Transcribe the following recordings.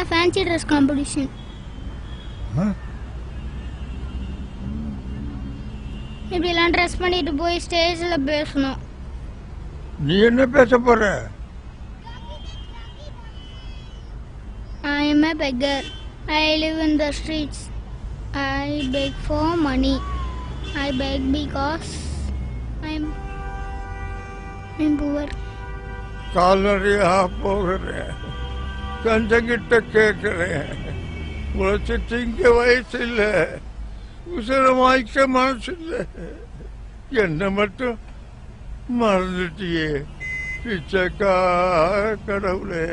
Fancy dress competition. இப்படிலாம் dress பண்ணிட்டு போய் ஸ்டேஜில் பேசணும். நீ என்ன பேச போற? I am a beggar. I live in the streets. I beg for money. I beg because I'm poor. கால்நடையா போகிறேன், கஞ்சங்கிட்ட கேட்கிறேன். உழைச்சி திங்க வயசு இல்லை, உசரமாய்க்க மனசு இல்லை. என்ன மட்டும் மறந்துட்டியே பிச்சைக்கா கடவுளே.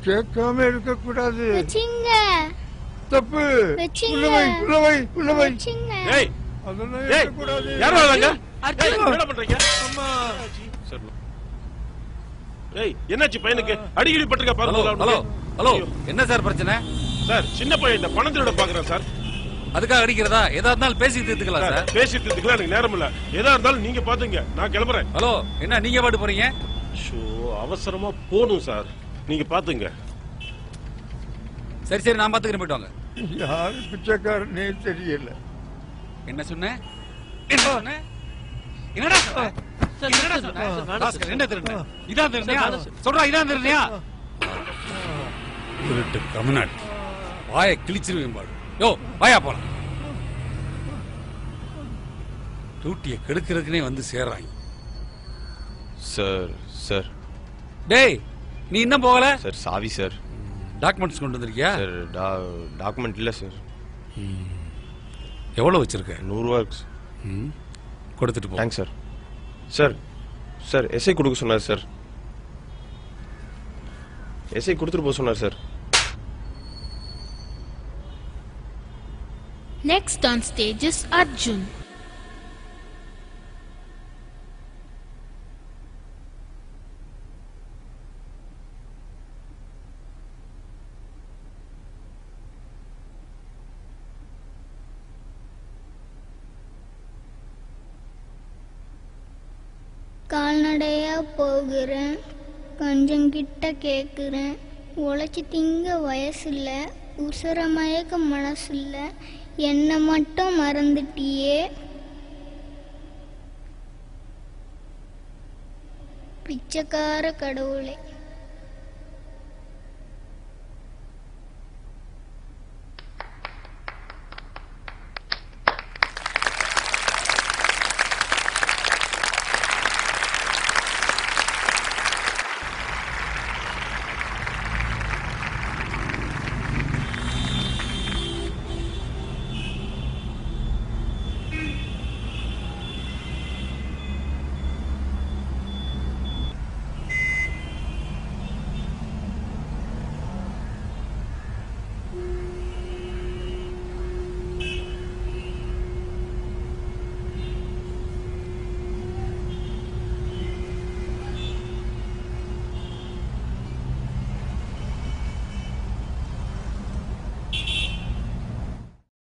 கேட்காம இருக்க கூடாது. தப்பு. என்னாச்சு பையனுக்கு? அடிக்கடி பட்டிருக்க பாருங்க. ஹலோ, என்ன சார் பிரச்சனை? சார் சின்ன பையன் இந்த பணம் திருட பாக்குறேன் சார். அதுக்காக அடிக்கிறதா? எதா இருந்தாலும் பேசி தீர்த்துக்கலாம் சார். பேசி தீர்த்துக்கலாம், எனக்கு நேரம் இல்ல. எதா இருந்தாலும் நீங்க பாத்துங்க, நான் கிளம்புறேன். ஹலோ, என்ன நீங்க பாட்டு போறீங்க? அவசரமா போகணும் சார், நீங்க பாத்துங்க. சரி சரி, நான் பாத்துக்கிறேன், போயிட்டு வாங்க. யாரு பிச்சைக்காரனே தெரியல. என்ன சொன்ன? என்னடா என்ன திருடுன? இதான் திருடுனியா? சொல்றா, இதான் திருடுனியா? திருட்டு கமநாட், வாயை கிழிச்சிருவேன் பாடு. யோ, வாயா போலாம். டூட்டியை கெடுக்கிறதுக்குனே வந்து சேர்றாங்க. Sir sir. டேய், நீ இன்னும் போகல? சார் சாவி சார். டாக்குமெண்ட்ஸ் கொண்டு வந்திருக்கியா? சார் டாக்குமெண்ட் இல்லை சார். எவ்வளோ வச்சிருக்க? 100 ரூபா இருக்கு. கொடுத்துட்டு போ. Thanks sir. Sir sir SI கொடுக்க சொன்னார் சார். எஸ்ஐ கொடுத்துட்டு போக சொன்னார் sir. Next on stage is Arjun. கால்நடையா போகிறேன், கொஞ்சம் கிட்ட கேட்குறேன். உழைச்சி திங்க வயசில்ல, உசுர மயக்க மனசில்ல. என்னை மட்டும் மறந்துட்டியே பிச்சைக்கார கடவுளே.